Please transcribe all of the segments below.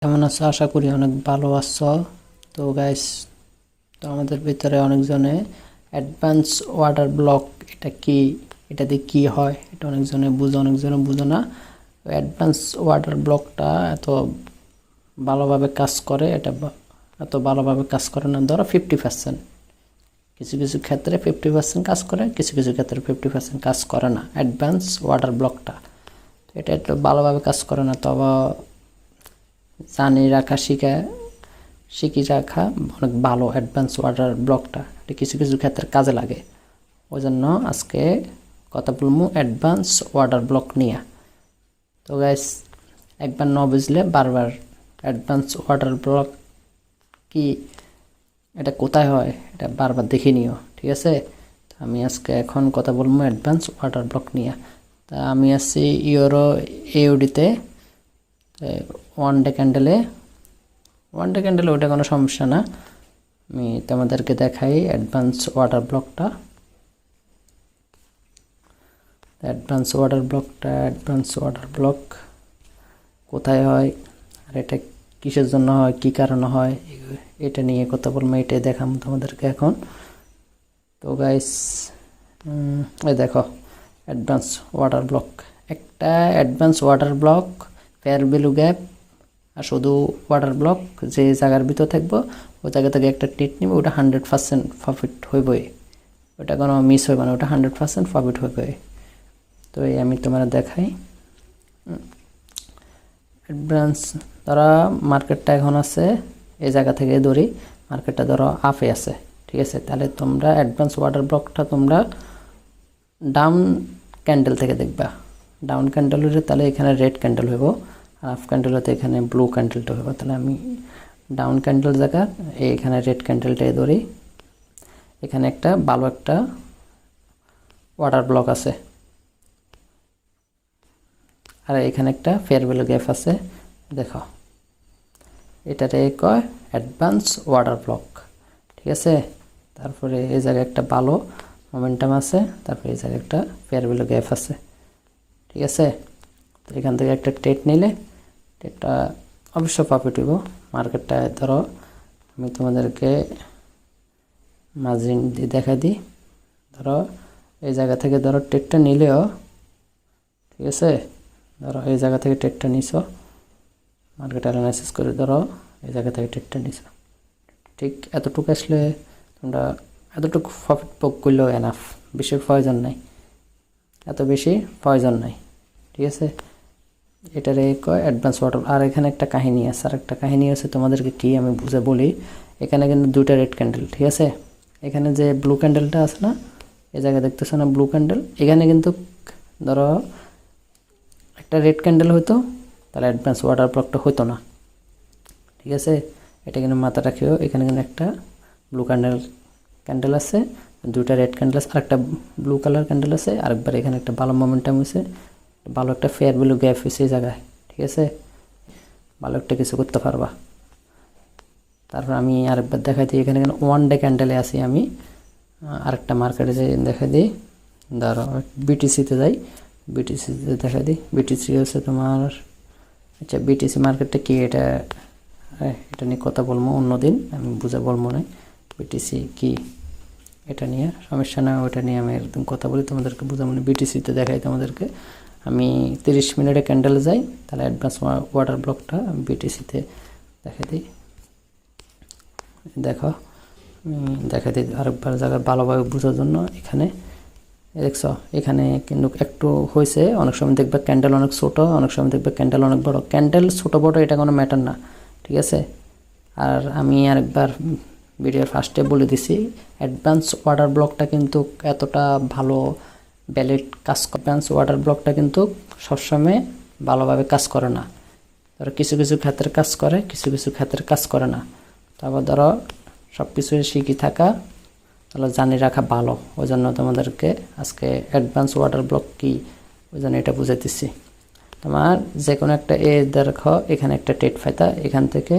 কেমন আছো? আশা করি অনেক ভালো আছো। তো গাইস, তো আমাদের ভিতরে অনেকজনে অ্যাডভান্স ওয়াটার ব্লক এটা কি, এটা দিয়ে কি হয় এটা অনেকজনে বুঝে, অনেকজনে বুঝে না। অ্যাডভান্স ওয়াটার ব্লকটা এত ভালোভাবে কাজ করে, এত ভালোভাবে কাজ করে না। ধরো 50%, কিছু কিছু ক্ষেত্রে 50% কাজ করে, কিছু কিছু ক্ষেত্রে 50% কাজ করে না অ্যাডভান্স ওয়াটার ব্লকটা। এটা একটু ভালোভাবে কাজ করে না, তবে জানি রাখা শিখি রাখা অনেক ভালো। অ্যাডভান্স ওয়াটার ব্লকটা এটা কিছু কিছু ক্ষেত্রে কাজে লাগে। ওই জন্য আজকে কথা বলবো অ্যাডভান্স ওয়াটার ব্লক নিয়ে। তো গাইস, একবার ন বুঝলে বারবার। অ্যাডভান্স ওয়াটার ব্লক কি, এটা কোথায় হয়, এটা বারবার দেখে নিও, ঠিক আছে? তো আমি আজকে এখন কথা বলবো অ্যাডভান্স ওয়াটার ব্লক নিয়ে। তা আমি আছি ইউরো এউডিতে, ওয়ান ডে ক্যান্ডেলে ওটা কোনো সমস্যা না। আমি তোমাদেরকে দেখাই অ্যাডভান্স ওয়াটার ব্লকটা। অ্যাডভান্স ওয়াটার ব্লক কোথায় হয় আর এটা কিসের জন্য হয়, কী কারণে হয়, এটা নিয়ে কথা বলবো, এটাই দেখাম তোমাদেরকে এখন। তো গাইস, এই দেখো অ্যাডভান্স ওয়াটার ব্লক। একটা advance water block fair value gap আর শুধু ওয়াটার ব্লক যে জায়গার ভিতর থাকবো ওই জায়গা থেকে একটা টেট নিবে, ওটা 100% প্রফিট হইবই, ওটা কোনো মিস হইবে না, ওটা 100% প্রফিট হইবে। তো এই আমি তোমার দেখাই অ্যাডভান্স। ধরো মার্কেটটা এখন আছে এই জায়গা থেকে ধরি, মার্কেটটা ধরো আপে আছে, ঠিক আছে? তাহলে তোমরা অ্যাডভান্স ওয়াটার ব্লকটা তোমরা ডাউন ক্যান্ডেল থেকে দেখবা। ডাউন ক্যান্ডেল হলে তাহলে এখানে রেড ক্যান্ডেল হইব, আর আপ ক্যান্ডেল হতে এখানে ব্লু ক্যান্ডেলটা হইব। তাহলে আমি ডাউন ক্যান্ডেল জায়গা এখানে রেড ক্যান্ডেলটাই ধরি। এখানে একটা ভালো একটা ওয়াটার ব্লক আছে, আর এখানে একটা ফেয়ার ভ্যালু গ্যাপ আছে। দেখো এটারে কয় অ্যাডভান্স ওয়াটার ব্লক, ঠিক আছে? তারপরে এই জায়গায় একটা ভালো মোমেন্টাম আছে, তারপরে এই জায়গায় একটা ফেয়ার ভ্যালু গ্যাপ আছে, ঠিক আছে? তো এখান থেকে একটা টেট নিলে টেটটা অবশ্য প্রফিট হইব। মার্কেটটা ধরো আমি তোমাদেরকে মার্জিন দিয়ে দেখা দিই। ধরো এই জায়গা থেকে ধরো টেটটা নিলেও, ঠিক আছে? ধরো এই জায়গা থেকে টেটটা নিছো, মার্কেট অ্যানালাইসিস করে ধরো এই জায়গা থেকে টেটটা নিছো, ঠিক এতটুকু আসলে তোমরা এতটুকু প্রফিট পোক করলেও এনাফ, বেশি প্রয়োজন নাই, এত বেশি প্রয়োজন নাই, ঠিক আছে? এটারে কয় অ্যাডভান্স ওয়াটার। আর এখানে একটা কাহিনী আছে, আর একটা কাহিনী আছে তোমাদেরকে কি আমি বুঝে বলি। এখানে কিন্তু দুইটা রেড ক্যান্ডেল, ঠিক আছে? এখানে যে ব্লু ক্যান্ডেলটা আছে না, এই জায়গায় দেখতেছো না ব্লু ক্যান্ডেল, এখানে কিন্তু ধরো একটা রেড ক্যান্ডেল হইতো, তাহলে অ্যাডভান্স ওয়াটার ব্লকটা হইতো না, ঠিক আছে? এটা কিন্তু মাথা রাখিও। এখানে কিন্তু একটা ব্লু ক্যান্ডেল আছে, দুইটা রেড ক্যান্ডেল আছে, আর একটা ব্লু কালার ক্যান্ডেল আছে, আরেকবার এখানে একটা ভালো মোমেন্টাম হয়েছে, ভালো একটা ফেয়ার ভ্যালু গ্যাপ হয়েছে এই জায়গায়, ঠিক আছে? ভালো একটা কিছু করতে পারবা। তারপর আমি আরেকবার দেখাই দিই, এখানে ওয়ান ডে ক্যান্ডেলে আছি আমি। আরেকটা মার্কেটে যাই দেখা দিই, ধরো বিটিসিতে যাই, বিটিসিতে দেখা দিই। বিটিসি হচ্ছে তোমার, আচ্ছা বিটিসি মার্কেটটা কি, এটা এটা নিয়ে কথা বলবো অন্যদিন, আমি বুঝে বলবো না বিটিসি কি, এটা নিয়ে সমস্যা না, ওইটা নিয়ে আমি একদম কথা বলি তোমাদেরকে বুঝাবো না। বিটিসিতে দেখাই তোমাদেরকে, আমি 30 মিনিটে ক্যান্ডেলে যাই, তাহলে অ্যাডভান্স ওয়াটার ব্লকটা বিটিসিতে দেখা দিই। দেখো দেখা দিই আরেকবার জায়গায় ভালোভাবে বোঝার জন্য। এখানে দেখছো, এখানে কিন্তু একটু হয়েছে, অনেক সময় দেখবে ক্যান্ডেল অনেক ছোটো, অনেক সময় দেখবে ক্যান্ডেল অনেক বড়। ক্যান্ডেল ছোটো বড় এটা কোনো ম্যাটার না, ঠিক আছে? আর আমি আরেকবার ভিডিওর ফার্স্টে বলে দিছি, অ্যাডভান্স ওয়াটার ব্লকটা কিন্তু এতটা ভালো ভ্যালিড কাজ করে। অ্যাডভান্স ওয়াটার ব্লকটা কিন্তু সবসময় ভালোভাবে কাজ করে না, ধরো কিছু কিছু ক্ষেত্রে কাজ করে, কিছু কিছু ক্ষেত্রে কাজ করে না। তারপর ধরো সব কিছু শিখে থাকা, তাহলে জানি রাখা ভালো। ওই জন্য তোমাদেরকে আজকে অ্যাডভান্স ওয়াটার ব্লক কি, ওই জন্য এটা বুঝাইতেছি। তোমার যে কোনো একটা দেখো এখানে একটা টেট ফায়দা, এখান থেকে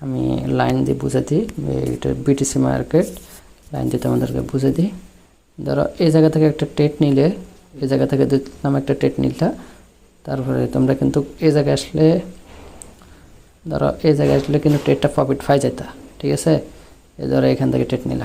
আমি লাইন দিয়ে বুঝে দিই, এটা বিটিসি মার্কেট লাইন দিয়ে তোমাদেরকে বুঝে দিই। ধরো এই জায়গা থেকে একটা টেট নিলে, এই জায়গা থেকে দিলাম একটা টেট নিলে, তারপরে তোমরা কিন্তু এই জায়গায় আসলে ধরো এই জায়গায় আসলে কিন্তু ট্রেডটা প্রফিট পাই যেতা, ঠিক আছে? এই ধরো এখান থেকে ট্রেড নিলা,